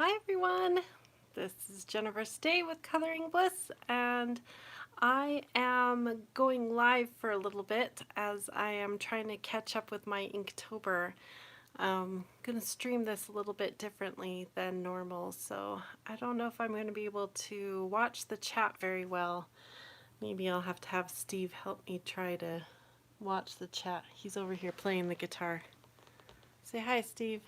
Hi everyone, this is Jennifer's Day with Coloring Bliss, and I am going live for a little bit as I am trying to catch up with my Inktober. I'm going to stream this a little bit differently than normal, so I don't know if I'm going to be able to watch the chat very well. Maybe I'll have to have Steve help me try to watch the chat. He's over here playing the guitar. Say hi, Steve.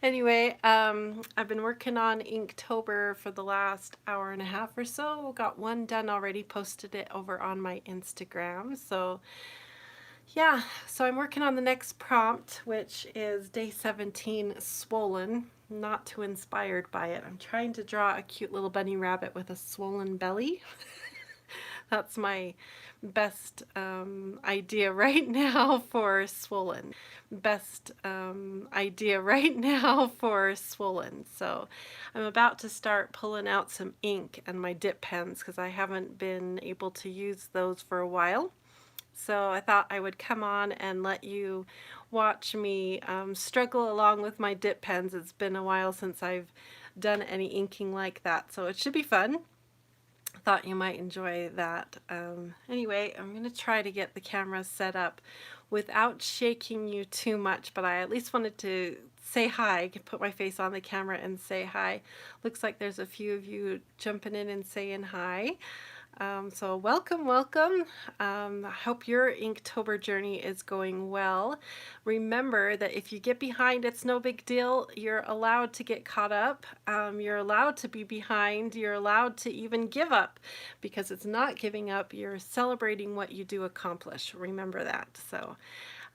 Anyway, I've been working on Inktober for the last hour and a half or so. Got one done already, posted it over on my Instagram. So yeah, so I'm working on the next prompt, which is day 17, swollen. Not too inspired by it. I'm trying to draw a cute little bunny rabbit with a swollen belly. That's my best idea right now for swollen. Best idea right now for swollen. So I'm about to start pulling out some ink and my dip pens because I haven't been able to use those for a while. So I thought I would come on and let you watch me struggle along with my dip pens. It's been a while since I've done any inking like that, so it should be fun. Thought you might enjoy that. Anyway, I'm going to try to get the camera set up without shaking you too much, but I at least wanted to say hi, put my face on the camera and say hi. Looks like there's a few of you jumping in and saying hi. So welcome, welcome. I hope your Inktober journey is going well. Remember that if you get behind, it's no big deal. You're allowed to get caught up. You're allowed to be behind. You're allowed to even give up, because it's not giving up. You're celebrating what you do accomplish. Remember that. So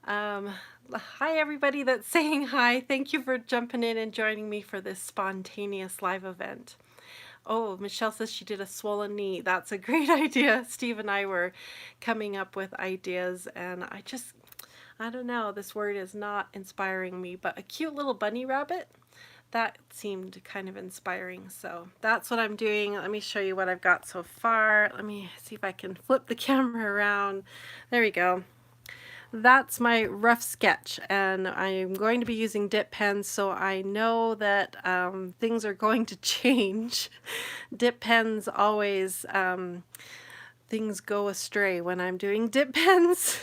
hi everybody that's saying hi. Thank you for jumping in and joining me for this spontaneous live event. Oh, Michelle says she did a swollen knee. That's a great idea. Steve and I were coming up with ideas, and I don't know, this word is not inspiring me, but a cute little bunny rabbit, that seemed kind of inspiring. So that's what I'm doing. Let me show you what I've got so far. Let me see if I can flip the camera around. There we go. That's my rough sketch, and I'm going to be using dip pens, so I know that things are going to change. Dip pens always, things go astray when I'm doing dip pens.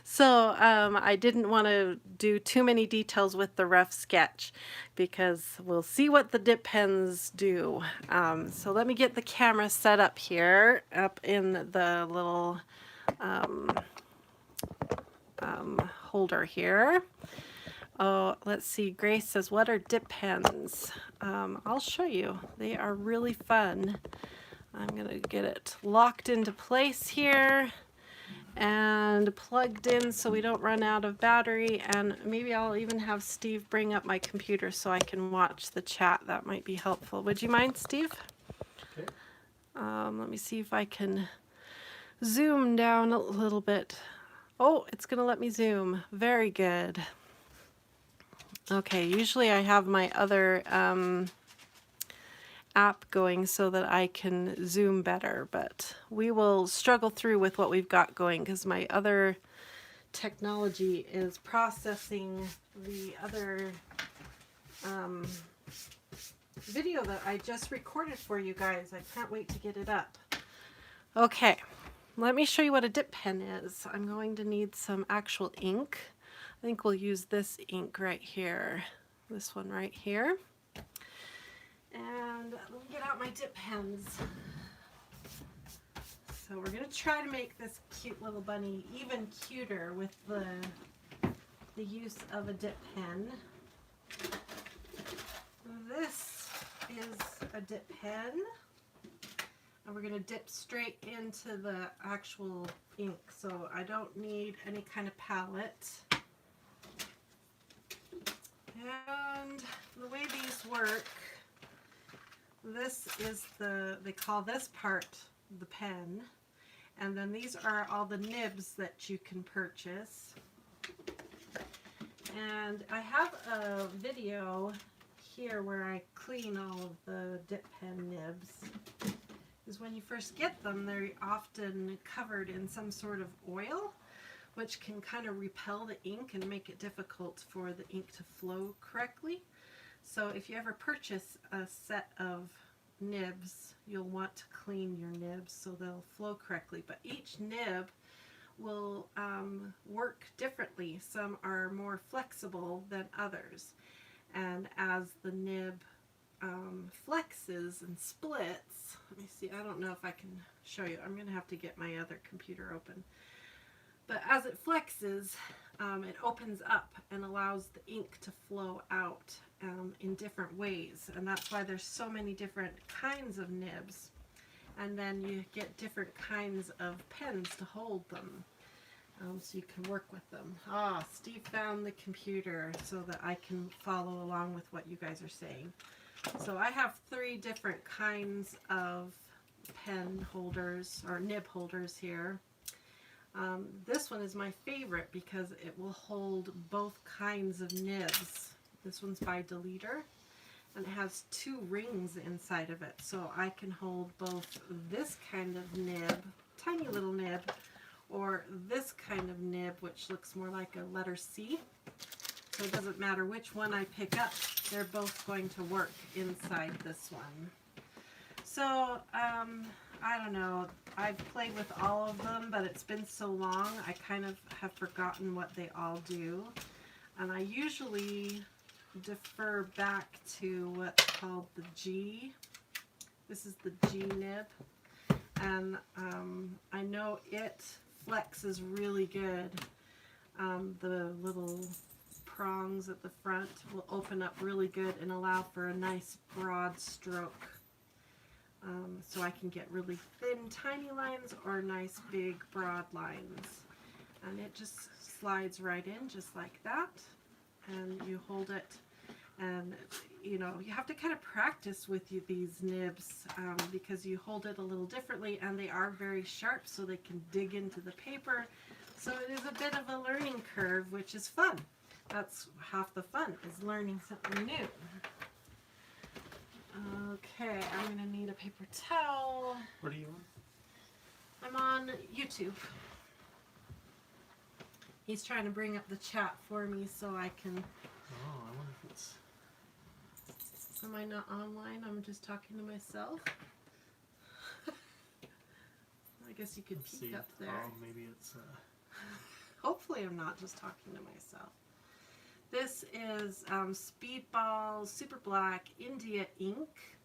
So I didn't want to do too many details with the rough sketch, because we'll see what the dip pens do. So let me get the camera set up here, up in the little holder here. Oh, let's see. Grace says, what are dip pens? I'll show you. They are really fun. I'm going to get it locked into place here and plugged in so we don't run out of battery. And maybe I'll even have Steve bring up my computer so I can watch the chat. That might be helpful. Would you mind, Steve? Okay. Let me see if I can zoom down a little bit. Oh, it's going to let me zoom. Very good. Okay, usually I have my other app going so that I can zoom better, but we will struggle through with what we've got going because my other technology is processing the other video that I just recorded for you guys. I can't wait to get it up. Okay, let me show you what a dip pen is. I'm going to need some actual ink. I think we'll use this ink right here, this one right here. And let me get out my dip pens. So we're going to try to make this cute little bunny even cuter with the use of a dip pen. This is a dip pen. And we're going to dip straight into the actual ink, so I don't need any kind of palette. And the way these work, this is they call this part the pen, and then these are all the nibs that you can purchase. And I have a video here where I clean all of the dip pen nibs. Because when you first get them, they're often covered in some sort of oil, which can kind of repel the ink and make it difficult for the ink to flow correctly. So if you ever purchase a set of nibs, you'll want to clean your nibs so they'll flow correctly. But each nib will work differently. Some are more flexible than others. And as the nib flexes and splits, let me see, I don't know if I can show you. I'm going to have to get my other computer open. But as it flexes, it opens up and allows the ink to flow out in different ways. And that's why there's so many different kinds of nibs. And then you get different kinds of pens to hold them, so you can work with them. Ah, Steve found the computer so that I can follow along with what you guys are saying. So I have 3 different kinds of pen holders or nib holders here. This one is my favorite because it will hold both kinds of nibs. This one's by Deleter, and it has 2 rings inside of it, so I can hold both this kind of nib, tiny little nib, or this kind of nib, which looks more like a letter C. So it doesn't matter which one I pick up, they're both going to work inside this one. So I don't know, I've played with all of them, but it's been so long I kind of have forgotten what they all do, and I usually defer back to what's called the G. This is the G nib, and I know it flexes really good. The little prongs at the front will open up really good and allow for a nice broad stroke. So I can get really thin tiny lines or nice big broad lines, and it just slides right in just like that, and you hold it. And you know, you have to kind of practice with these nibs because you hold it a little differently, and they are very sharp so they can dig into the paper. So it is a bit of a learning curve, which is fun. That's half the fun, is learning something new. Okay, I'm going to need a paper towel. What are you on? I'm on YouTube. He's trying to bring up the chat for me so I can... Oh, I wonder if it's... Am I not online? I'm just talking to myself. I guess you could peek up there. Oh, maybe it's... Hopefully I'm not just talking to myself. This is Speedball Super Black India ink.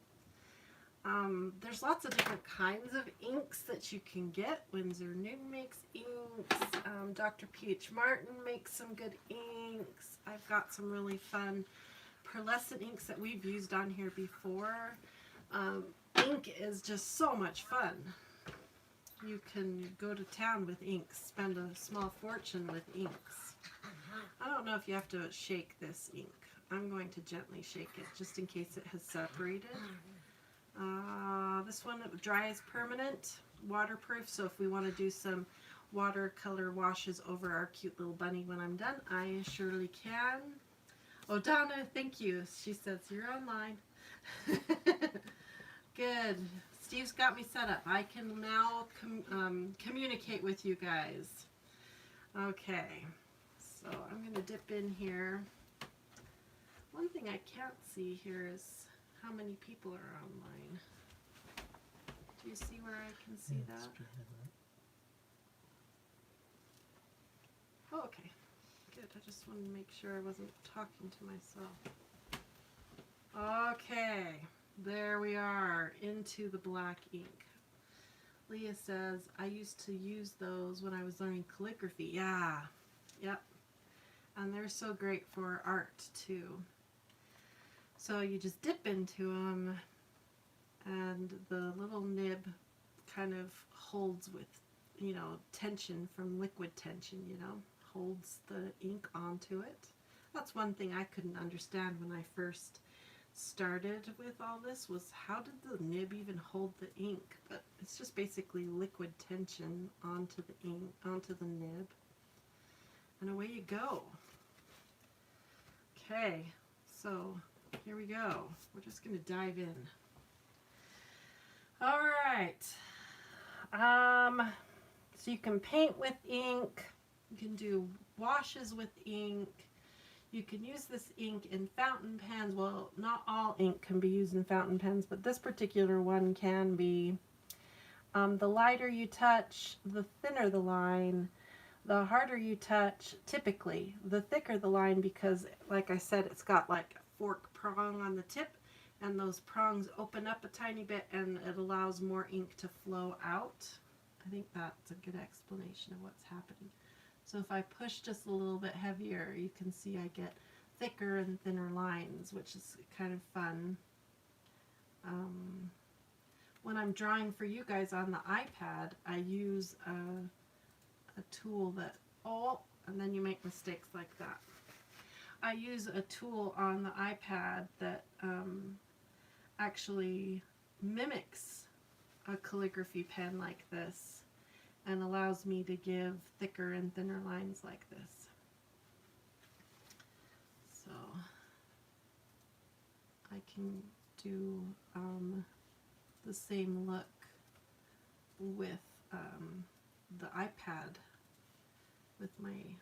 There's lots of different kinds of inks that you can get. Winsor Newton makes inks. Dr. P.H. Martin makes some good inks. I've got some really fun pearlescent inks that we've used on here before. Ink is just so much fun. You can go to town with inks, spend a small fortune with inks. I don't know if you have to shake this ink. I'm going to gently shake it just in case it has separated. This one dries permanent, waterproof, so if we want to do some watercolor washes over our cute little bunny when I'm done, I surely can. Oh, Donna, thank you. She says you're online. Good. Steve's got me set up. I can now communicate with you guys. Okay, so I'm going to dip in here. One thing I can't see here is how many people are online. Do you see where I can see that? Oh, okay. Good. I just wanted to make sure I wasn't talking to myself. Okay. There we are, into the black ink. Leah says, I used to use those when I was learning calligraphy. Yeah, yep. And they're so great for art too. So you just dip into them, and the little nib kind of holds with, you know, tension from liquid tension, you know, holds the ink onto it. That's one thing I couldn't understand when I first started with all this, was how did the nib even hold the ink? But it's just basically liquid tension onto the ink, onto the nib, and away you go. Okay, so here we go. We're just going to dive in. All right. So you can paint with ink. You can do washes with ink. You can use this ink in fountain pens. Well, not all ink can be used in fountain pens, but this particular one can be. The lighter you touch, the thinner the line. The harder you touch, typically, the thicker the line, because, like I said, it's got like a fork prong on the tip, and those prongs open up a tiny bit, and it allows more ink to flow out. I think that's a good explanation of what's happening. So if I push just a little bit heavier, you can see I get thicker and thinner lines, which is kind of fun. When I'm drawing for you guys on the iPad, I use a tool that, oh, and then you make mistakes like that. I use a tool on the iPad that actually mimics a calligraphy pen like this and allows me to give thicker and thinner lines like this. So I can do the same look with the iPad with my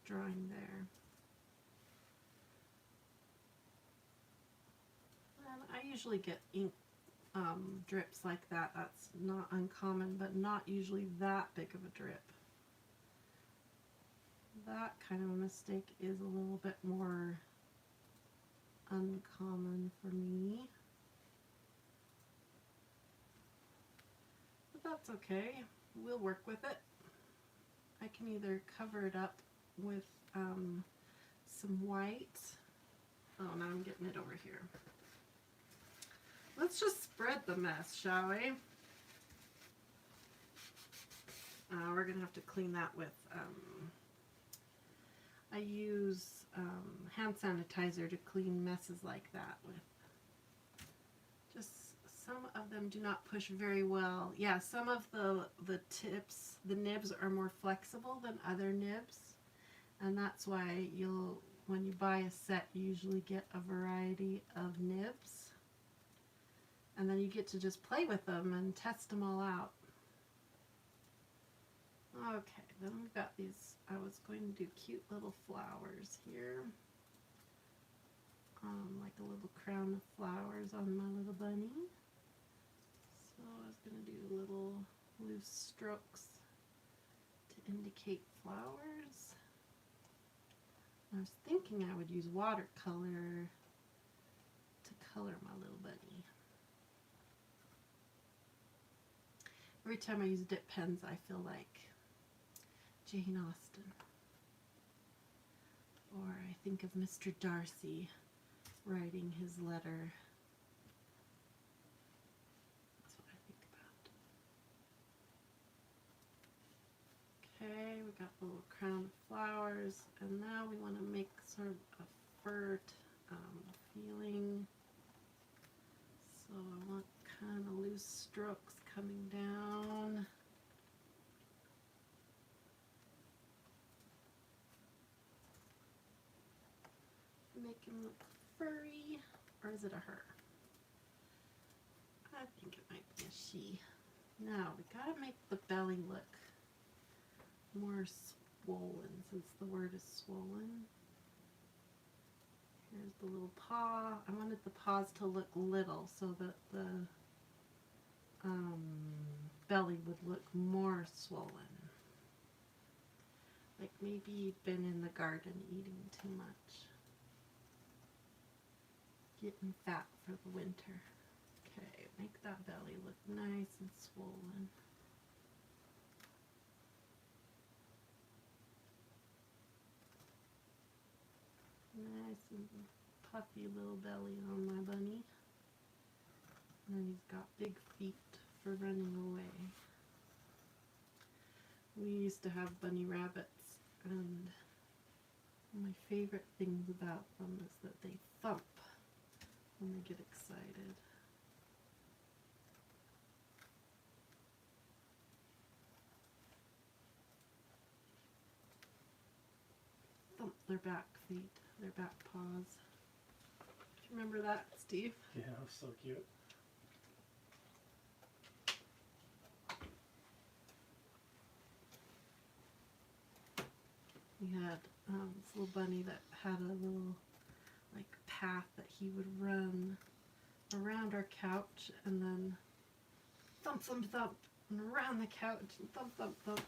drawing there. And I usually get ink drips like that. That's not uncommon, but not usually that big of a drip. That kind of a mistake is a little bit more uncommon for me. But that's okay. We'll work with it. I can either cover it up with some white. Oh, now I'm getting it over here. Let's just spread the mess, shall we? We're going to have to clean that with, I use hand sanitizer to clean messes like that with. Just some of them do not push very well. Yeah, some of the tips, the nibs are more flexible than other nibs. And that's why when you buy a set, you usually get a variety of nibs. And then you get to just play with them and test them all out. Okay, then we've got these, I was going to do cute little flowers here. Like a little crown of flowers on my little bunny. So I was going to do little loose strokes to indicate flowers. I was thinking I would use watercolor to color my little bunny. Every time I use dip pens, I feel like Jane Austen. Or I think of Mr. Darcy writing his letter. That's what I think about. Okay, we got the little crown of flowers, and now we want to make sort of a fur feeling. So I want kind of loose strokes coming down. Make him look furry, or is it a her? I think it might be a she. Now we gotta make the belly look more swollen, since the word is swollen. Here's the little paw. I wanted the paws to look little so that the belly would look more swollen. Like maybe you'd been in the garden eating too much. Getting fat for the winter. Okay, make that belly look nice and swollen. Nice and puffy little belly on my bunny. And then he's got big feet for running away. We used to have bunny rabbits, and my favorite things about them is that they thump when they get excited. Thump their back feet, their back paws. Do you remember that, Steve? Yeah, it was so cute. We had this little bunny that had a little like path that he would run around our couch and then thump, thump, thump, and around the couch and thump, thump, thump.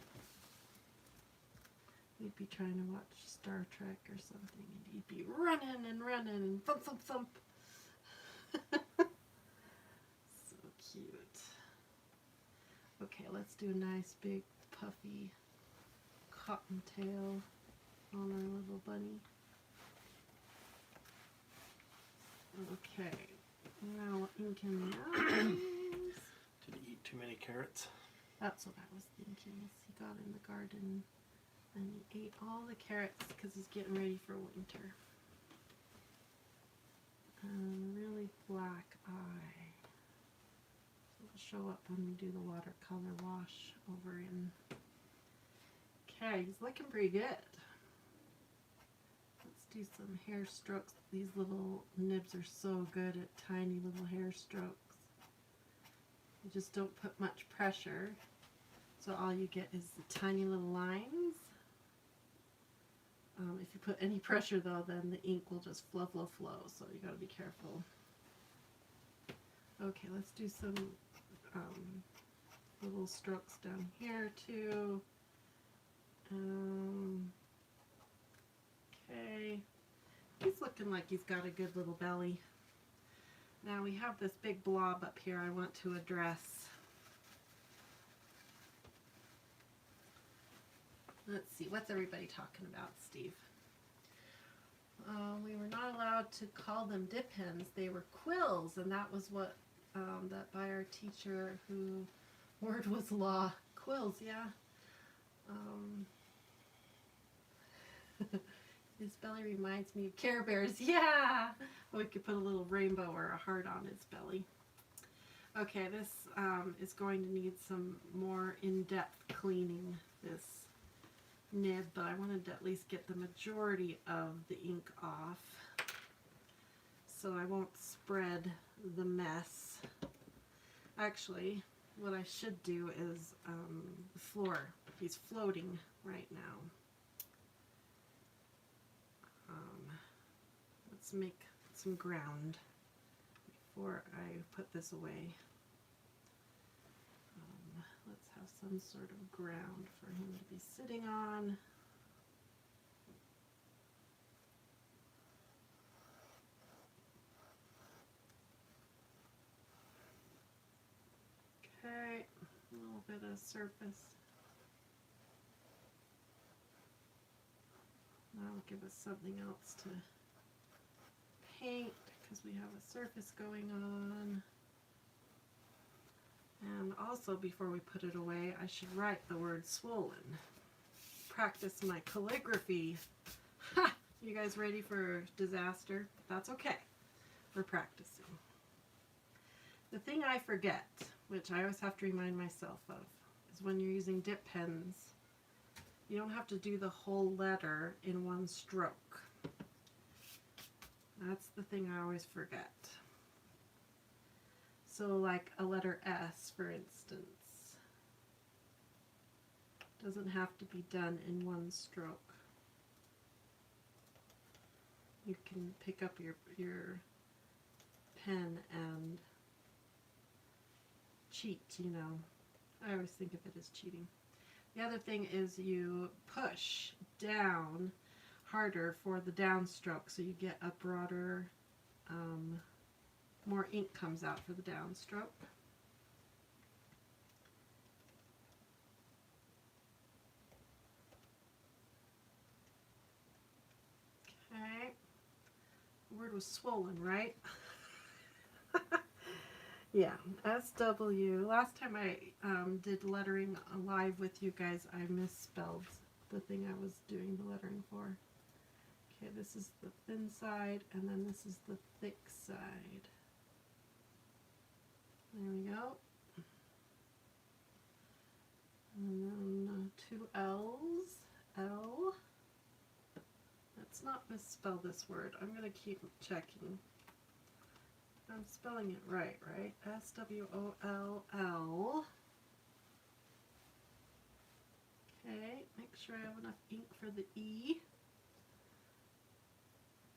We'd be trying to watch Star Trek or something, and he'd be running and running and thump, thump, thump. So cute. Okay, let's do a nice big puffy cottontail on our little bunny. Okay, now inking the eyes. Did he eat too many carrots? That's what I was thinking. He got in the garden and he ate all the carrots because he's getting ready for winter. Really black eye. It'll show up when we do the watercolor wash over in. Okay, he's looking pretty good. Let's do some hair strokes. These little nibs are so good at tiny little hair strokes. You just don't put much pressure, so all you get is the tiny little lines. If you put any pressure though, then the ink will just flow, flow, flow, so you gotta be careful. Okay, let's do some little strokes down here too. Okay, he's looking like he's got a good little belly. Now we have this big blob up here I want to address. Let's see, what's everybody talking about, Steve? We were not allowed to call them dip pens. They were quills, and that was what, that by our teacher who, word was law. Quills, yeah. His belly reminds me of Care Bears. Yeah! We could put a little rainbow or a heart on his belly. Okay, this is going to need some more in-depth cleaning, this nib, but I wanted to at least get the majority of the ink off so I won't spread the mess. Actually, what I should do is the floor. He's floating right now. Let's make some ground before I put this away. Let's have some sort of ground for him to be sitting on. Okay, a little bit of surface. That'll give us something else to paint because we have a surface going on. And also, before we put it away, I should write the word swollen. Practice my calligraphy. Ha! You guys ready for disaster? That's okay. We're practicing. The thing I forget, which I always have to remind myself of, is when you're using dip pens, you don't have to do the whole letter in one stroke. That's the thing I always forget. So like a letter S, for instance, doesn't have to be done in one stroke. You can pick up your pen and cheat, you know. I always think of it as cheating. The other thing is you push down harder for the downstroke, so you get a broader, more ink comes out for the downstroke. Okay, the word was swollen, right? Yeah, SW. Last time I did lettering live with you guys, I misspelled the thing I was doing the lettering for. Okay, this is the thin side, and then this is the thick side. There we go. And then 2 L's. L. Let's not misspell this word. I'm going to keep checking. I'm spelling it right, right? S-W-O-L-L. Okay, make sure I have enough ink for the E.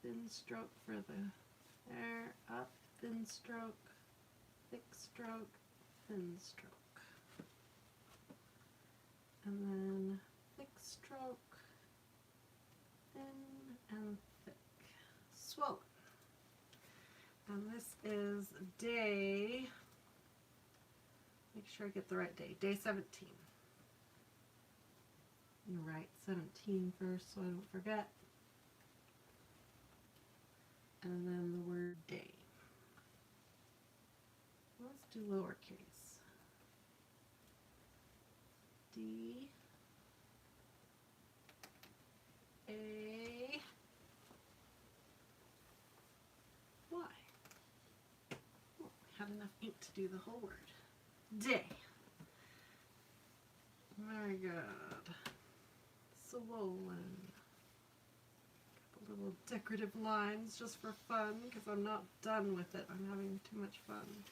Thin stroke for the there, up, thin stroke, thick stroke, thin stroke. And then thick stroke, thin and thick. Swollen. And this is day, make sure I get the right day, day 17. I'm going to write 17 first so I don't forget. And then the word day. Let's do lowercase. D A Y. Oh, I had enough ink to do the whole word. Day. Very good. Swollen. Couple little decorative lines just for fun because I'm not done with it. I'm having too much fun.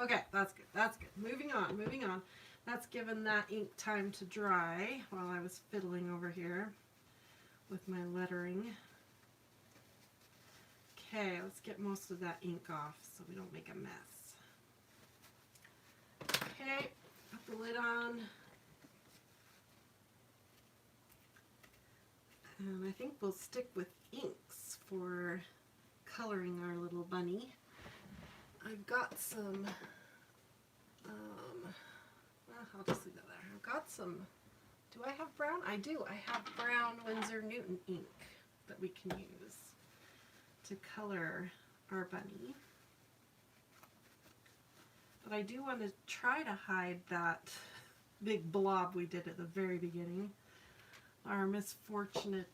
Okay, that's good. That's good. Moving on, moving on. That's given that ink time to dry while I was fiddling over here with my lettering. Okay, let's get most of that ink off so we don't make a mess. Okay, put the lid on. And I think we'll stick with inks for coloring our little bunny. I've got some, well, I'll just leave that there. I've got some, do I have brown? I do. I have brown Winsor Newton ink that we can use to color our bunny. But I do want to try to hide that big blob we did at the very beginning. Our unfortunate,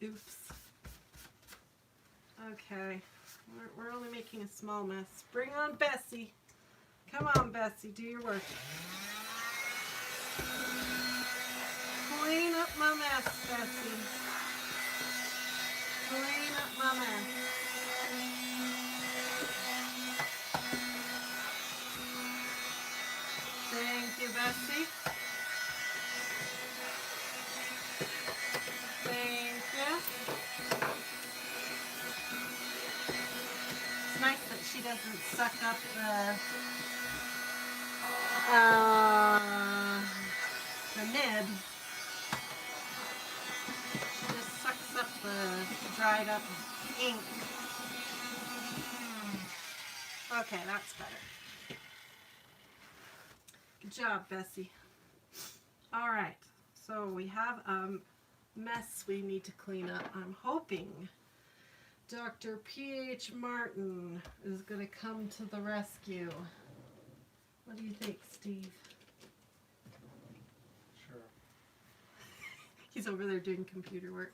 oops. Okay, we're only making a small mess. Bring on Bessie. Come on, Bessie, do your work. Clean up my mess, Bessie. Clean up my mess. Thank you, Bessie. Thank you. It's nice that she doesn't suck up the nib. She just sucks up the dried up ink. Okay, that's better. Good job, Bessie. All right, so we have a mess we need to clean up. I'm hoping Dr. P.H. Martin is going to come to the rescue. What do you think, Steve? Sure. He's over there doing computer work.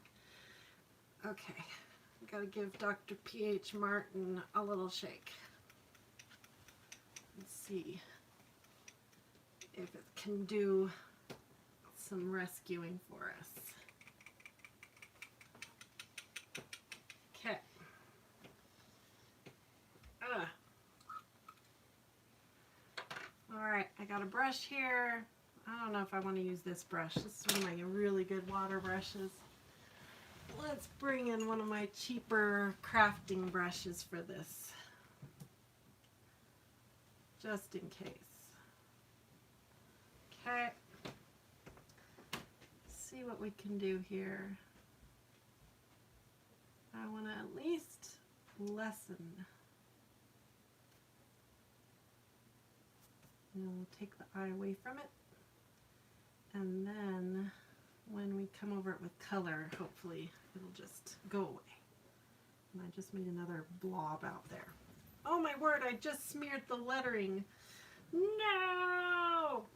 Okay, I've got to give Dr. P.H. Martin a little shake. Let's see if it can do some rescuing for us. Okay. Alright, I got a brush here. I don't know if I want to use this brush. This is one of my really good water brushes. Let's bring in one of my cheaper crafting brushes for this. Just in case. Okay. See what we can do here. I want to at least lessen. And we'll take the eye away from it. And then when we come over it with color, hopefully it'll just go away. And I just made another blob out there. Oh my word, I just smeared the lettering. No!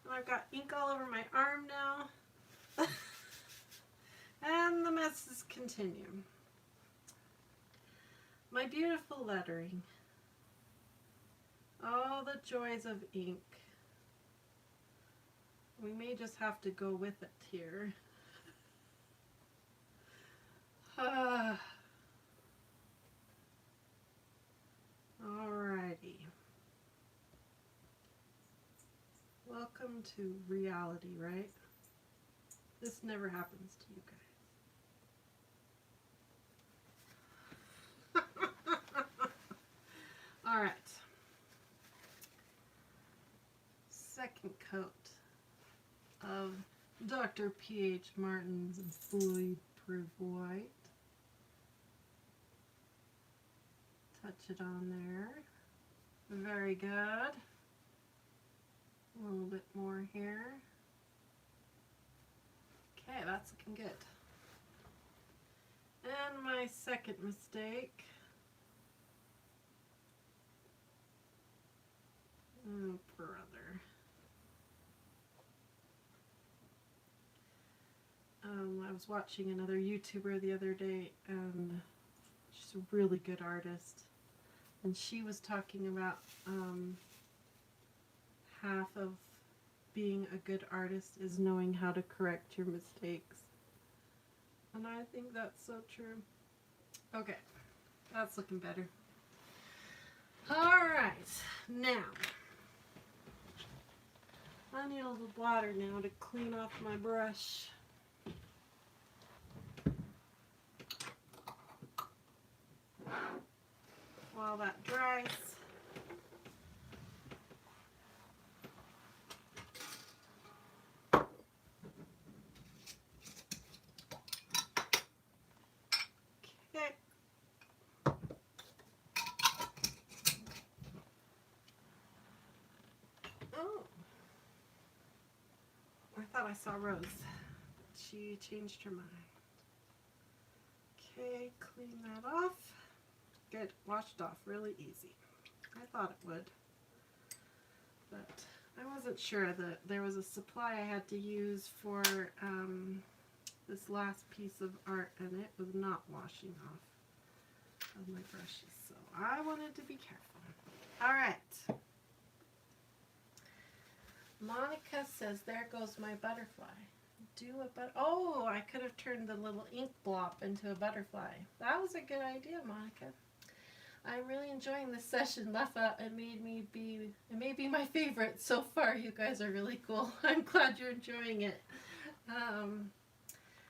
And I've got ink all over my arm now. And the messes continue. My beautiful lettering. Oh, the joys of ink. We may just have to go with it here. Alrighty. Welcome to reality, right? This never happens to you guys. Alright. Second coat of Dr. P.H. Martin's Fluid Proof White. Touch it on there. Very good. A little bit more here. Okay, that's looking good. And my second mistake. Oh, brother. I was watching another YouTuber the other day, and she's a really good artist. And she was talking about half of being a good artist is knowing how to correct your mistakes. And I think that's so true. Okay, that's looking better. Alright, now, I need a little water now to clean off my brush. While that dries. Okay. Oh. I thought I saw Rose. She changed her mind. Okay, clean that off. Good, washed off really easy. I thought it would, but I wasn't sure that there was a supply I had to use for this last piece of art, and it was not washing off of my brushes, so I wanted to be careful. All right. Monica says, there goes my butterfly. Oh, I could have turned the little ink blop into a butterfly. That was a good idea, Monica. I'm really enjoying this session, Leffa. It may be my favorite so far. You guys are really cool. I'm glad you're enjoying it.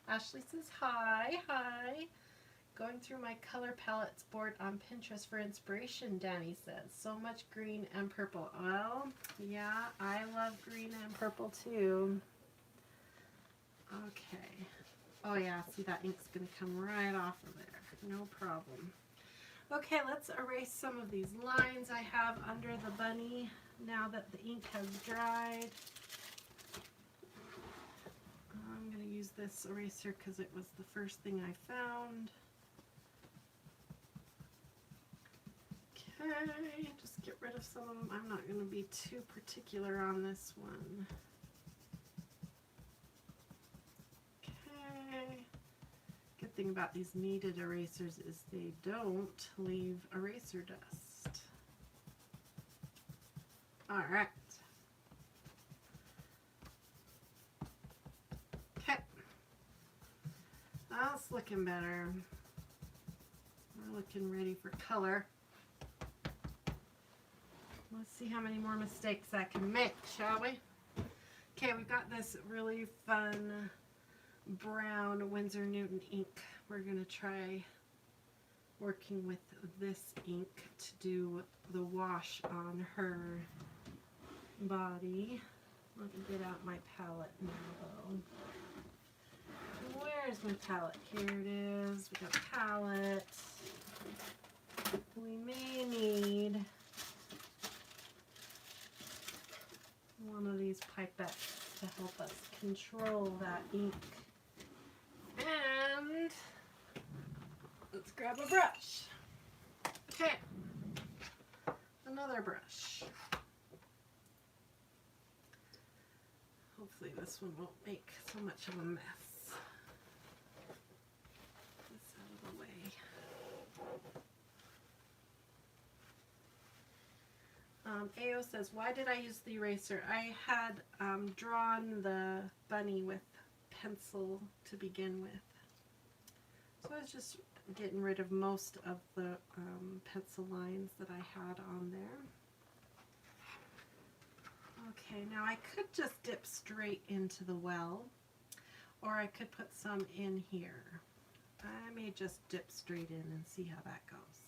Ashley says hi. Going through my color palettes board on Pinterest for inspiration, Danny says. So much green and purple. Well, yeah, I love green and purple too. Okay. Oh yeah, see that ink's going to come right off of there. No problem. Okay, let's erase some of these lines I have under the bunny now that the ink has dried. I'm going to use this eraser because it was the first thing I found. Okay, just get rid of some of them. I'm not going to be too particular on this one. Okay. Good thing about these kneaded erasers is they don't leave eraser dust. All right. Okay. That's looking better. We're looking ready for color. Let's see how many more mistakes I can make, shall we? Okay, we've got this really fun brown Winsor Newton ink. We're going to try working with this ink to do the wash on her body. Let me get out my palette now, though. Where's my palette? Here it is. We got palette. We may need one of these pipettes to help us control that ink. And let's grab a brush. Okay, another brush. Hopefully this one won't make so much of a mess. This out of the way. AO says, why did I use the eraser? I had drawn the bunny with pencil to begin with. So I was just getting rid of most of the pencil lines that I had on there. Okay, now I could just dip straight into the well, or I could put some in here. I may just dip straight in and see how that goes.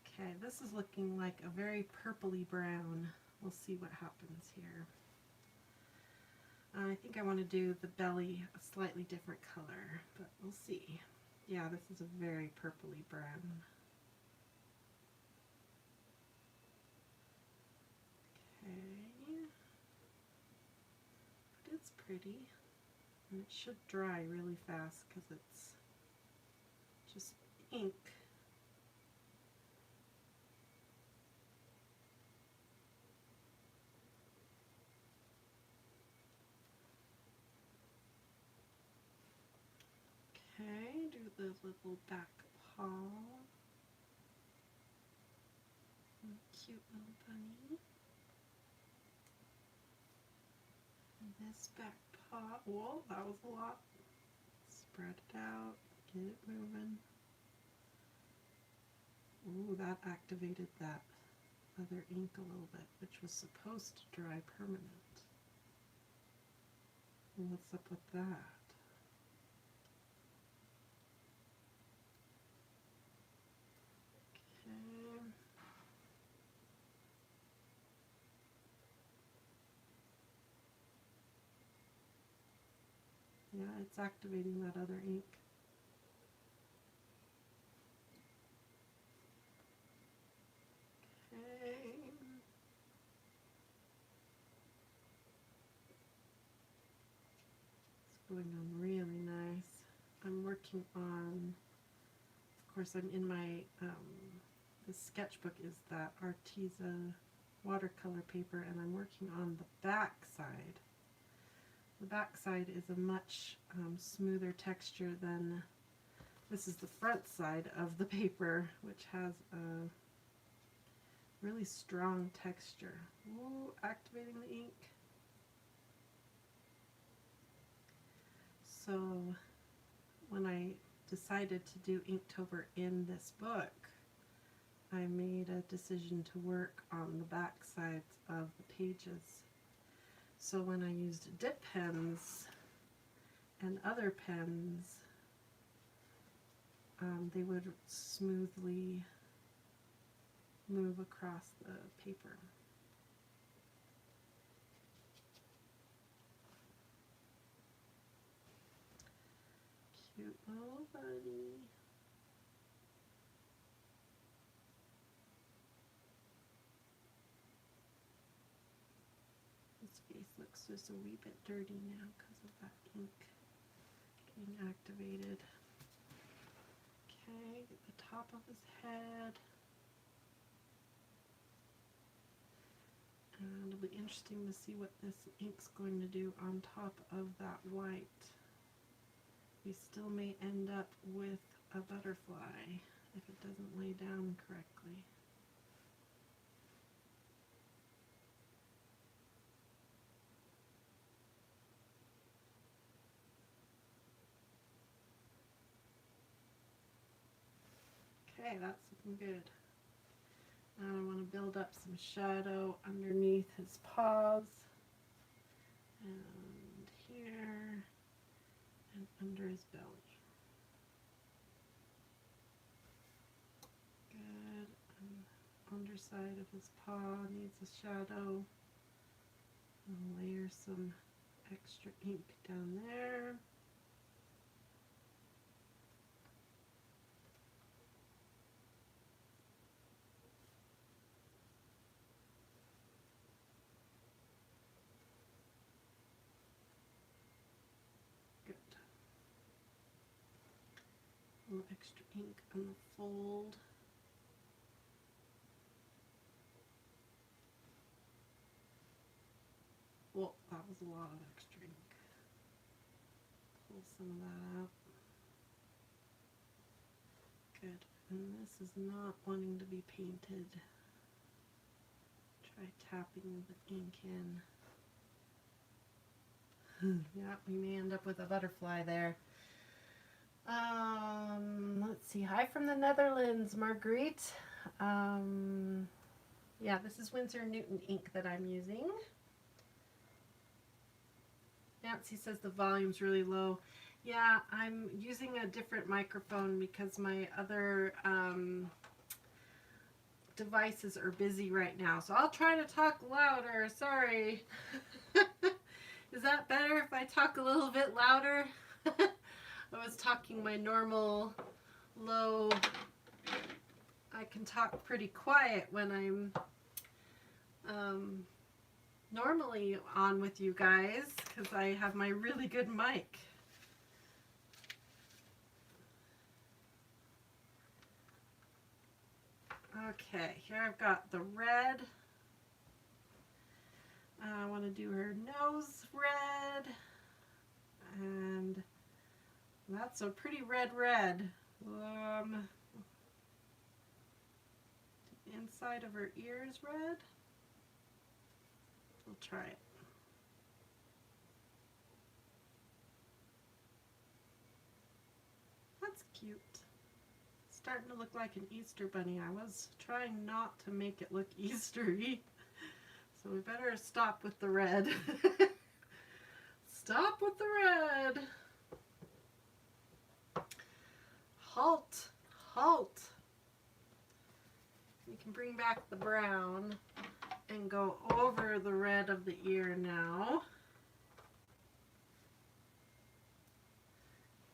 Okay, this is looking like a very purpley brown. We'll see what happens here. I think I want to do the belly a slightly different color, but we'll see. Yeah, this is a very purpley brown. Okay, but it's pretty, and it should dry really fast because it's just ink. Okay, do the little back paw. Cute little bunny. And this back paw. Whoa, that was a lot. Spread it out. Get it moving. Ooh, that activated that other ink a little bit, which was supposed to dry permanent. What's up with that? Okay. Yeah, it's activating that other ink. Okay. It's going on really nice. I'm working on, of course, I'm in my, the sketchbook is that Arteza watercolor paper, and I'm working on the back side. The back side is a much smoother texture than, this is the front side of the paper, which has a really strong texture. Ooh, activating the ink. So when I decided to do Inktober in this book, I made a decision to work on the back sides of the pages. So when I used dip pens and other pens, they would smoothly move across the paper. Cute little bunny. His face looks just a wee bit dirty now because of that ink getting activated. Okay, get the top of his head. And it'll be interesting to see what this ink's going to do on top of that white. We still may end up with a butterfly if it doesn't lay down correctly. Okay, that's looking good. Now I want to build up some shadow underneath his paws, and here, and under his belly. Good. And underside of his paw needs a shadow. I'll layer some extra ink down there. Good. A little extra ink on the fold. Well, that was a lot of extra ink. Pull some of that out. Good. And this is not wanting to be painted. Try tapping the ink in. Yeah, we may end up with a butterfly there. Let's see. Hi from the Netherlands, Marguerite. Yeah, this is Winsor & Newton ink that I'm using. Nancy says the volume's really low. Yeah, I'm using a different microphone because my other devices are busy right now. So I'll try to talk louder. Sorry. Is that better if I talk a little bit louder? I was talking my normal low. I can talk pretty quiet when I'm normally on with you guys because I have my really good mic. Okay, here I've got the red. I want to do her nose red. And that's a pretty red. The inside of her ears red. We'll try it. That's cute. It's starting to look like an Easter bunny. I was trying not to make it look Eastery. So we better stop with the red. Stop with the red. Halt. Halt. We can bring back the brown and go over the red of the ear now.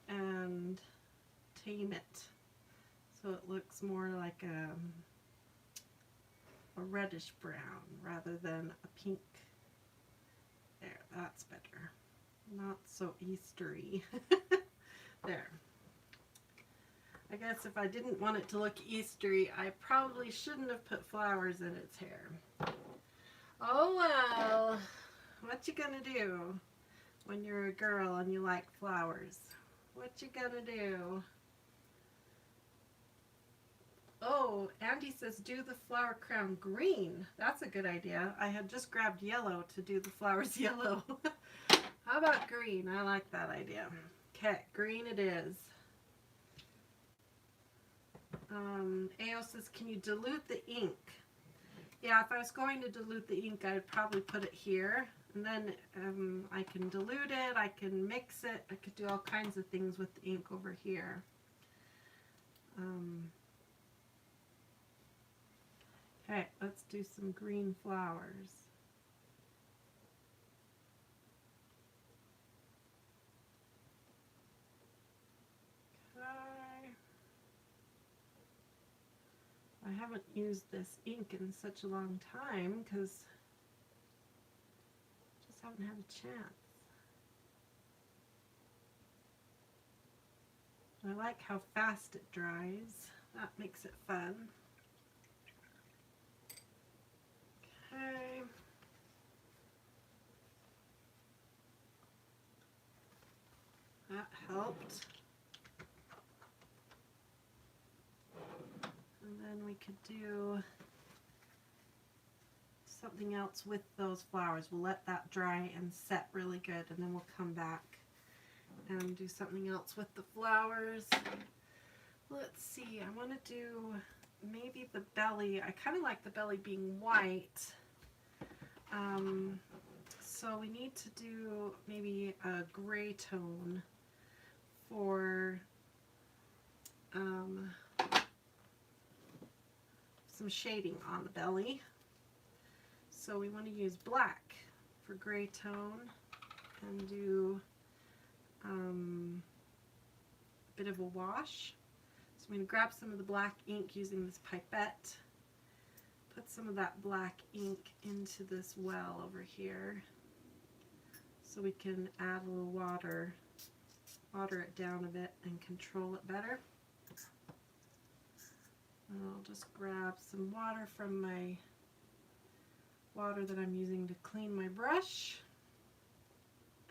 And tame it so it looks more like a reddish brown rather than a pink. There, that's better. Not so Eastery. There. I guess if I didn't want it to look Eastery, I probably shouldn't have put flowers in its hair. Oh well, what you gonna do when you're a girl and you like flowers? What you gonna do? Oh, Andy says do the flower crown green. That's a good idea. I had just grabbed yellow to do the flowers yellow. How about green? I like that idea. Okay, green it is. AO says, can you dilute the ink? Yeah, if I was going to dilute the ink, I'd probably put it here. And then I can dilute it, I can mix it, I could do all kinds of things with the ink over here. Okay, let's do some green flowers. Okay. I haven't used this ink in such a long time because I just haven't had a chance. I like how fast it dries. That makes it fun. Okay. That helped. And then we could do something else with those flowers. We'll let that dry and set really good, and then we'll come back and do something else with the flowers. Let's see, I want to do maybe the belly. I kind of like the belly being white. So we need to do maybe a gray tone for some shading on the belly. So we want to use black for gray tone and do a bit of a wash. So I'm going to grab some of the black ink using this pipette, put some of that black ink into this well over here so we can add a little water it down a bit and control it better. And I'll just grab some water from my water that I'm using to clean my brush,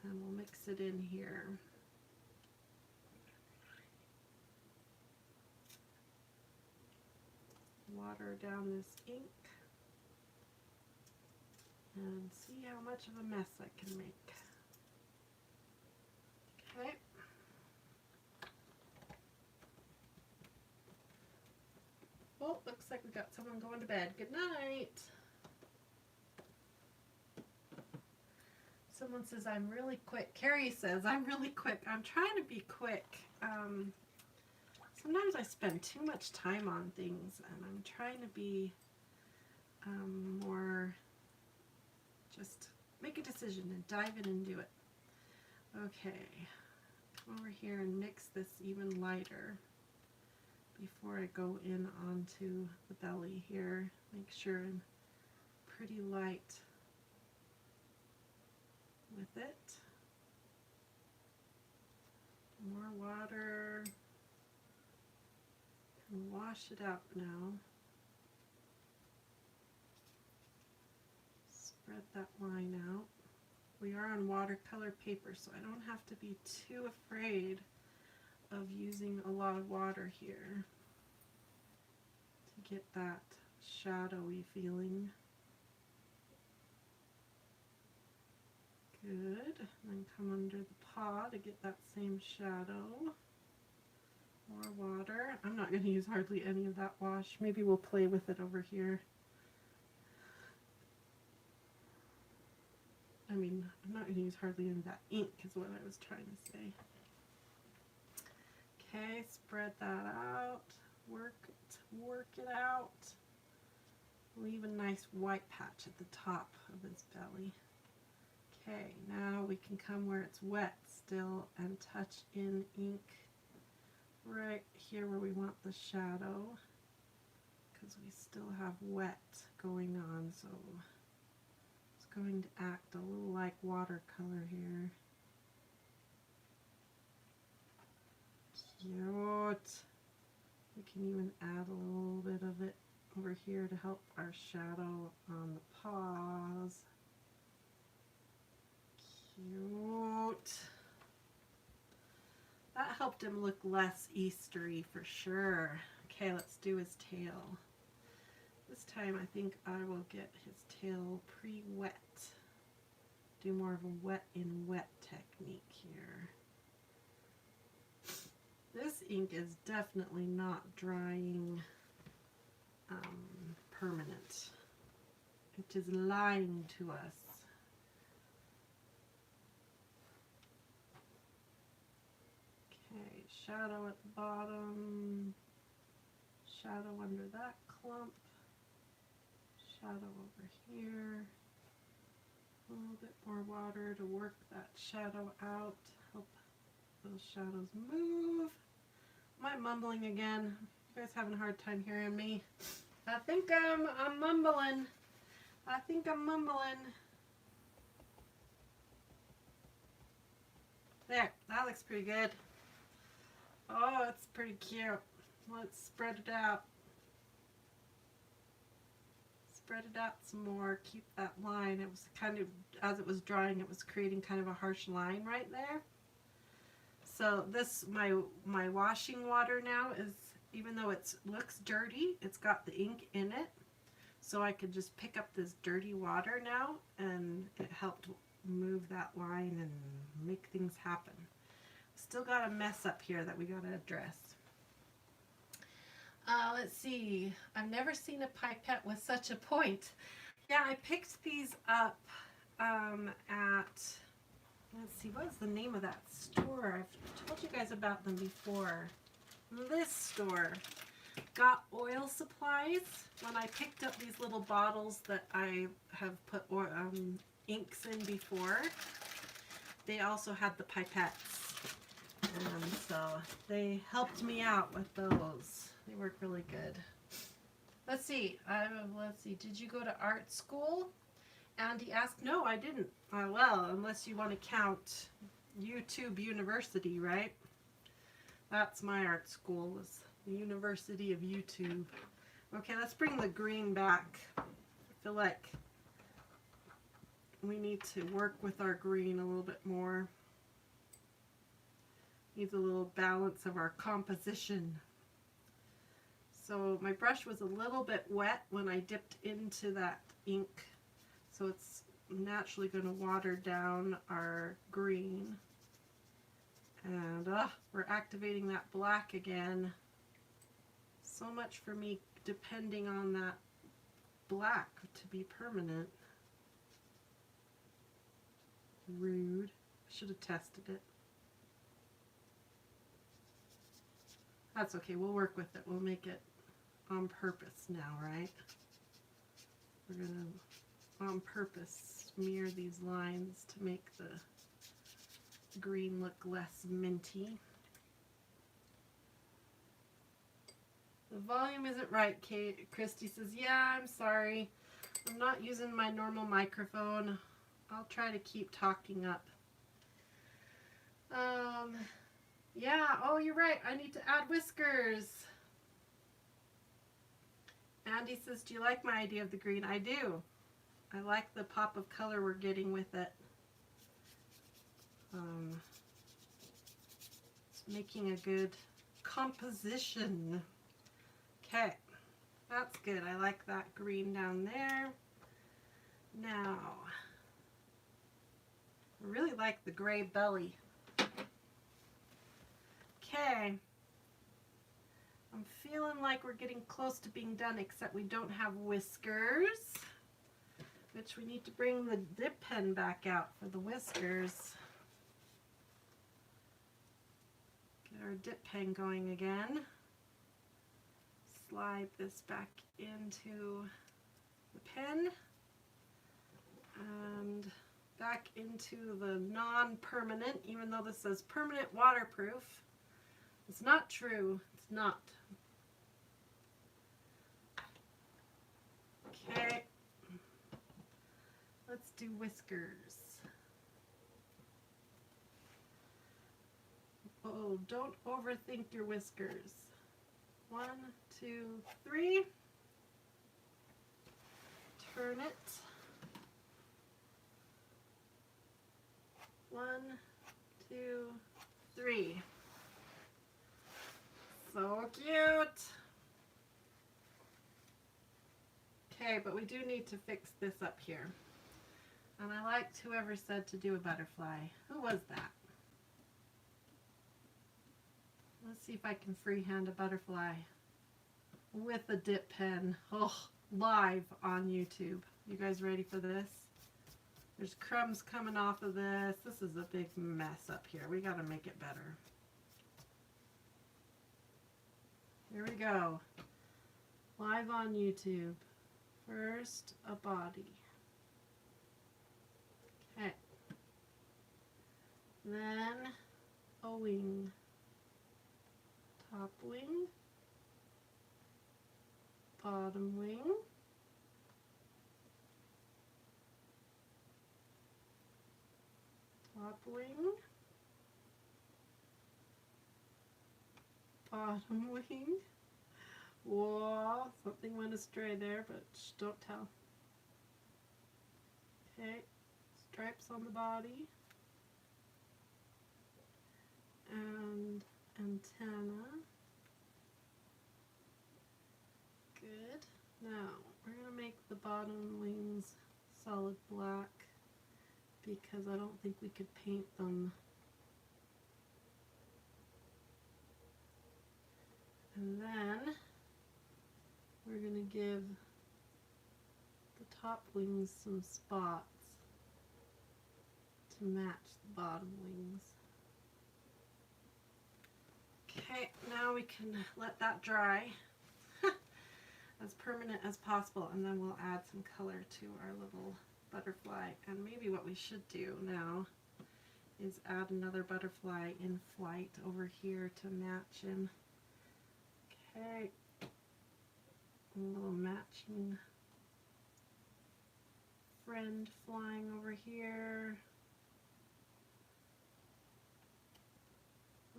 and we'll mix it in here. Water down this ink and see how much of a mess I can make. Okay. looks like we got someone going to bed. Good night. Someone says I'm really quick. Carrie says I'm really quick. I'm trying to be quick. Sometimes I spend too much time on things, and I'm trying to be more just make a decision and dive in and do it. Okay, come over here and mix this even lighter before I go in onto the belly here. Make sure I'm pretty light with it. More water. And wash it out now. Spread that line out. We are on watercolor paper, so I don't have to be too afraid of using a lot of water here to get that shadowy feeling. Good. And then come under the paw to get that same shadow. More water. I'm not going to use hardly any of that wash. Maybe we'll play with it over here. I mean, I'm not going to use hardly any of that ink is what I was trying to say. Okay, spread that out. Work it out. Leave a nice white patch at the top of his belly. Okay, now we can come where it's wet still and touch in ink right here where we want the shadow, because we still have wet going on, so it's going to act a little like watercolor here. Cute. We can even add a little bit of it over here to help our shadow on the paws. Cute. That helped him look less Eastery for sure. Okay, let's do his tail. This time I think I will get his tail pre-wet. Do more of a wet in wet technique here. This ink is definitely not drying permanent. It is lying to us. Okay, shadow at the bottom, shadow under that clump, shadow over here, a little bit more water to work that shadow out, help those shadows move. Am I mumbling again? You guys having a hard time hearing me? I think I'm mumbling. I think I'm mumbling. There, that looks pretty good. Oh, it's pretty cute. Let's spread it out. Spread it out some more. Keep that line. It was kind of, as it was drying, it was creating kind of a harsh line right there. So this, my washing water now is, even though it looks dirty, it's got the ink in it. So I could just pick up this dirty water now, and it helped move that line and make things happen. Still got a mess up here that we got to address. Let's see. I've never seen a pipette with such a point. Yeah, I picked these up at, let's see, what is the name of that store? I've told you guys about them before. This store. Got oil supplies. When I picked up these little bottles that I have put inks in before, they also had the pipettes. And so they helped me out with those. They work really good. Let's see. Did you go to art school? Andy asked. No, I didn't. Well, unless you want to count YouTube University, right? That's my art school, was the University of YouTube. Okay, let's bring the green back. I feel like we need to work with our green a little bit more. Needs a little balance of our composition. So my brush was a little bit wet when I dipped into that ink, so it's naturally going to water down our green. And we're activating that black again. So much for me depending on that black to be permanent. Rude. Should have tested it. That's okay, we'll work with it. We'll make it on purpose now, right? We're gonna on purpose smear these lines to make the green look less minty. The volume isn't right, Kate. Christy says, yeah, I'm sorry. I'm not using my normal microphone. I'll try to keep talking up. Yeah, oh, you're right. I need to add whiskers. Andy says, do you like my idea of the green? I do. I like the pop of color we're getting with it. It's making a good composition. Okay, that's good. I like that green down there. Now, I really like the gray belly. Okay, I'm feeling like we're getting close to being done, except we don't have whiskers, which we need to bring the dip pen back out for the whiskers. Get our dip pen going again. Slide this back into the pen and back into the non-permanent, even though this says permanent waterproof. It's not true. It's not. Okay. Let's do whiskers. Oh, don't overthink your whiskers. 1, 2, 3. Turn it. 1, 2, 3. So cute. Okay, but we do need to fix this up here. And I liked whoever said to do a butterfly. Who was that? Let's see if I can freehand a butterfly with a dip pen. Oh, live on YouTube. You guys ready for this? There's crumbs coming off of this. This is a big mess up here. We gotta make it better. Here we go. Live on YouTube. First, a body. Okay. Then, a wing. Top wing. Bottom wing. Top wing. Bottom wing. Whoa, something went astray there, but shh, don't tell. Okay, stripes on the body. And antenna. Good. Now, we're going to make the bottom wings solid black because I don't think we could paint them. And then we're going to give the top wings some spots to match the bottom wings. Okay, now we can let that dry as permanent as possible, and then we'll add some color to our little butterfly. And maybe what we should do now is add another butterfly in flight over here to match him. Okay, a little matching friend flying over here.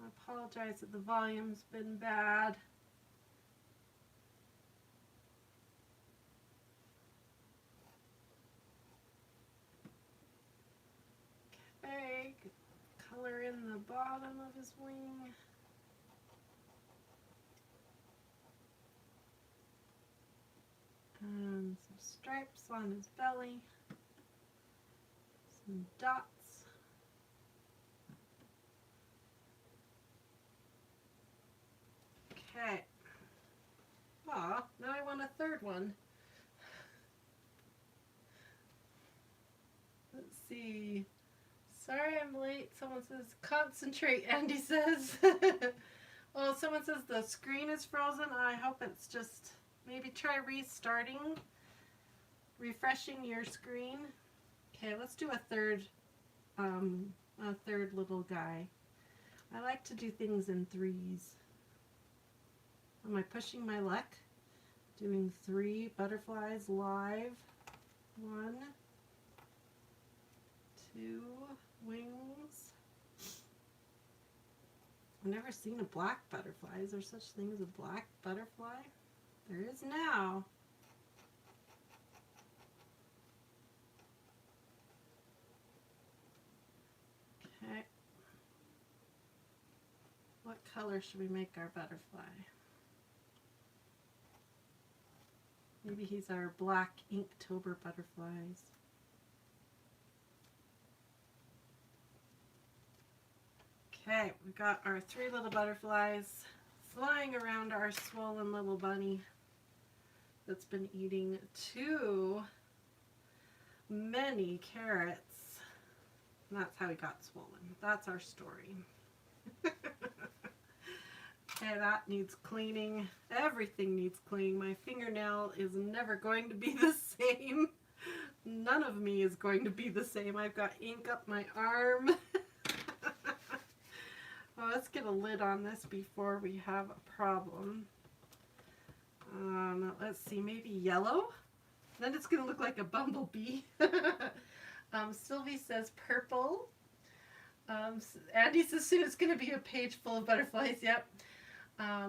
I apologize that the volume's been bad. Okay, color in the bottom of his wing. And some stripes on his belly. Some dots. Okay. Aw, now third one. Let's see. Sorry I'm late. Someone says, concentrate, Andy says. Oh, someone says the screen is frozen. I hope it's just, maybe try restarting, refreshing your screen. Okay, let's do a third little guy. I like to do things in threes. Am I pushing my luck? Doing 3 butterflies live. 1, 2 wings. I've never seen a black butterfly. Is there such thing as a black butterfly? There is now. Okay. What color should we make our butterfly? Maybe he's our black Inktober butterflies. Okay, we got our 3 little butterflies flying around our swollen little bunny that's been eating too many carrots. And that's how he got swollen. That's our story. Okay, that needs cleaning. Everything needs cleaning. My fingernail is never going to be the same. None of me is going to be the same. I've got ink up my arm. Well, let's get a lid on this before we have a problem. Let's see, maybe yellow? Then it's going to look like a bumblebee. Sylvie says purple. Andy says soon it's going to be a page full of butterflies. Yep.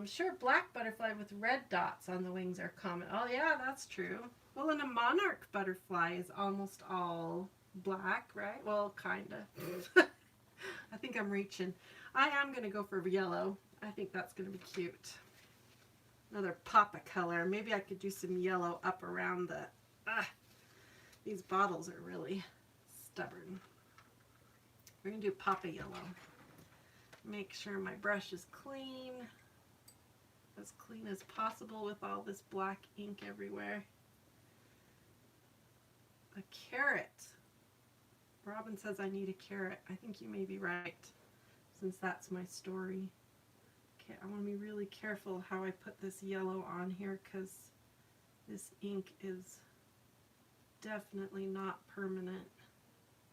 Sure, black butterfly with red dots on the wings are common. Oh yeah, that's true. Well, and a monarch butterfly is almost all black, right? Well, kinda. I think I'm reaching. I am going to go for yellow. I think that's going to be cute. Another pop of color. Maybe I could do some yellow up around the... these bottles are really stubborn. We're going to do pop of yellow. Make sure my brush is clean as possible with all this black ink everywhere. A carrot. Robin says I need a carrot. I think you may be right, since that's my story. Okay, I want to be really careful how I put this yellow on here, because this ink is definitely not permanent,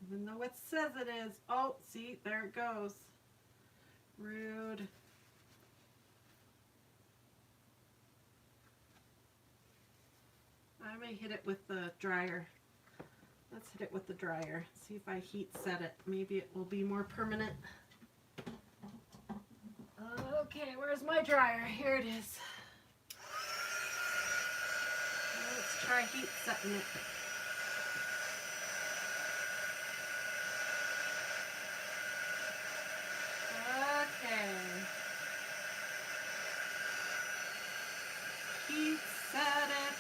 even though it says it is. Oh, see, there it goes. Rude. I may hit it with the dryer. Let's hit it with the dryer. See if I heat set it. Maybe it will be more permanent. Okay, where's my dryer? Here it is. Let's try heat setting it. Okay. Heat set it.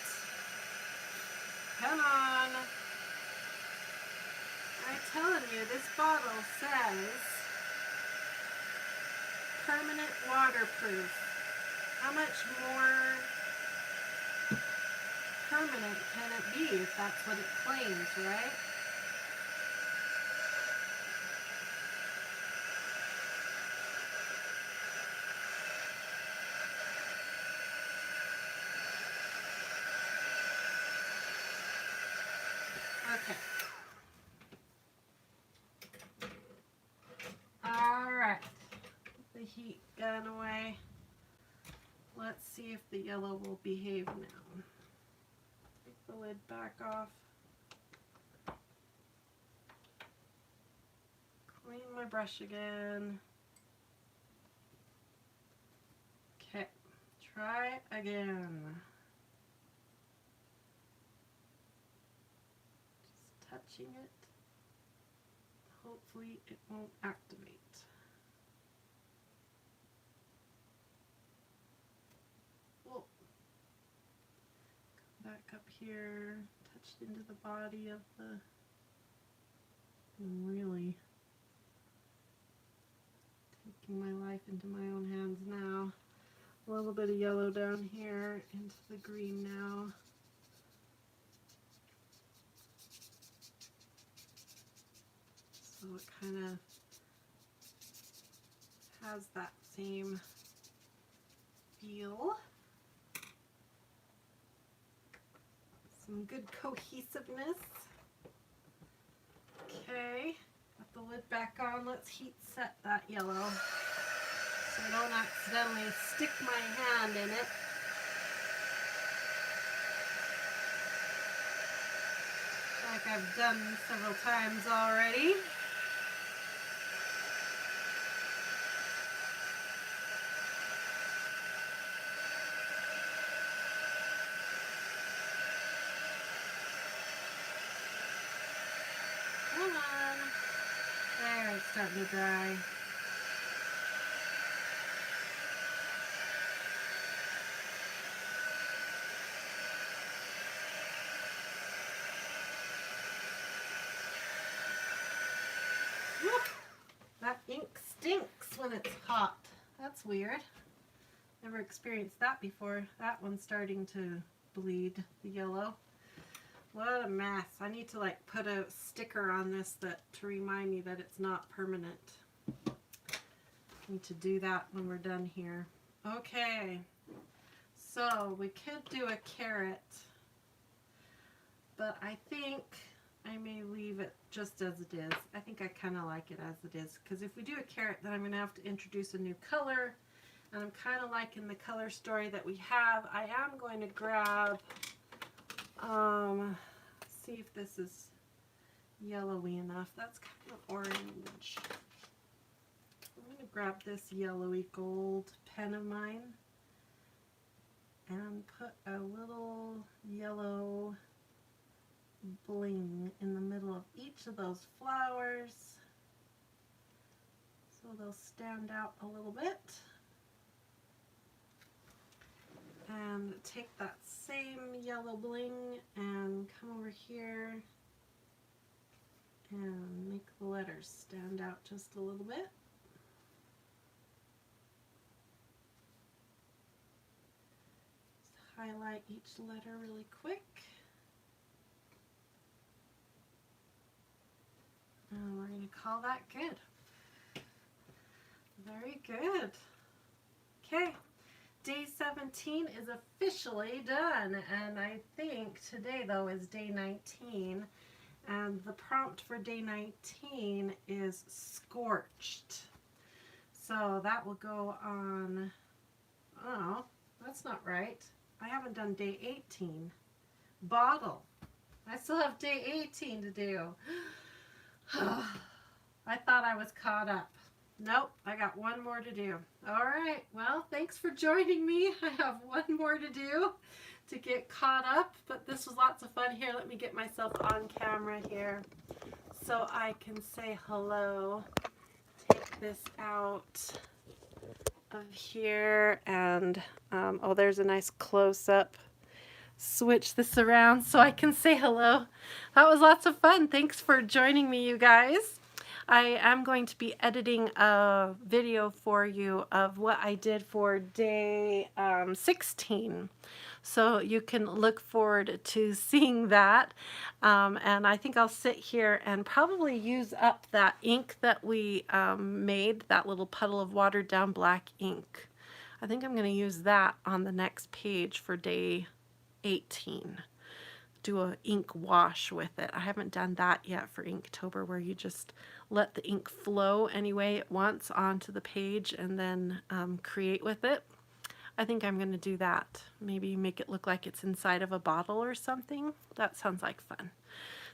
Come on. I'm telling you, this bottle says permanent waterproof. How much more permanent can it be if that's what it claims, right? Okay. Alright. Put the heat gun away. Let's see if the yellow will behave now. Take the lid back off. Clean my brush again. Okay. Try again. Touching it. Hopefully it won't activate. Whoa. Come back up here, touched into the body of the... I'm really taking my life into my own hands now. A little bit of yellow down here into the green now. So it kind of has that same feel. Some good cohesiveness. Okay, got the lid back on. Let's heat set that yellow so I don't accidentally stick my hand in it. Like I've done several times already. Come on. There, it's starting to dry. Whoop. That ink stinks when it's hot. That's weird. Never experienced that before. That one's starting to bleed the yellow. What a mess. I need to like put a sticker on this to remind me that it's not permanent. Need to do that when we're done here. Okay, so we could do a carrot, but I think I may leave it just as it is. I think I kind of like it as it is, because if we do a carrot, then I'm going to have to introduce a new color, and I'm kind of liking the color story that we have. I am going to grab, see if this is yellowy enough. That's kind of orange. I'm going to grab this yellowy gold pen of mine and put a little yellow bling in the middle of each of those flowers so they'll stand out a little bit. And take that same yellow bling and come over here and make the letters stand out just a little bit. Just highlight each letter really quick. And we're going to call that good. Very good. Okay. Day 17 is officially done, and I think today though is day 19, and the prompt for day 19 is scorched. So that will go on, oh, that's not right. I haven't done day 18. Bottle. I still have day 18 to do. I thought I was caught up. Nope, I got one more to do. All right, well, thanks for joining me. I have one more to do to get caught up, but this was lots of fun. Here, let me get myself on camera here so I can say hello. Take this out of here, and oh, there's a nice close-up. Switch this around so I can say hello. That was lots of fun. Thanks for joining me, you guys. I am going to be editing a video for you of what I did for day 16. So you can look forward to seeing that. And I think I'll sit here and probably use up that ink that we made, that little puddle of watered down black ink. I think I'm going to use that on the next page for day 18. Do a ink wash with it. I haven't done that yet for Inktober, where you just let the ink flow any way it wants onto the page and then create with it. I think I'm going to do that. Maybe make it look like it's inside of a bottle or something. That sounds like fun.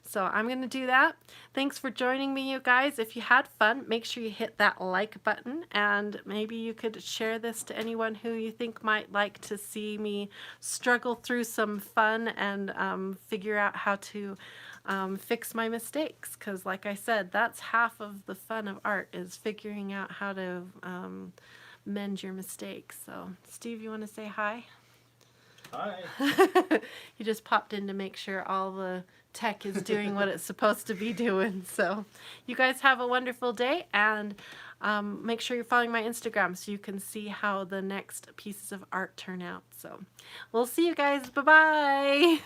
So I'm going to do that. Thanks for joining me, you guys. If you had fun, make sure you hit that like button, and maybe you could share this to anyone who you think might like to see me struggle through some fun and figure out how to fix my mistakes. Because like I said, that's half of the fun of art, is figuring out how to mend your mistakes. So Steve, you want to say hi? Hi. He just popped in to make sure all the tech is doing what it's supposed to be doing. So you guys have a wonderful day, and make sure you're following my Instagram so you can see how the next pieces of art turn out. So we'll see you guys. Bye-bye.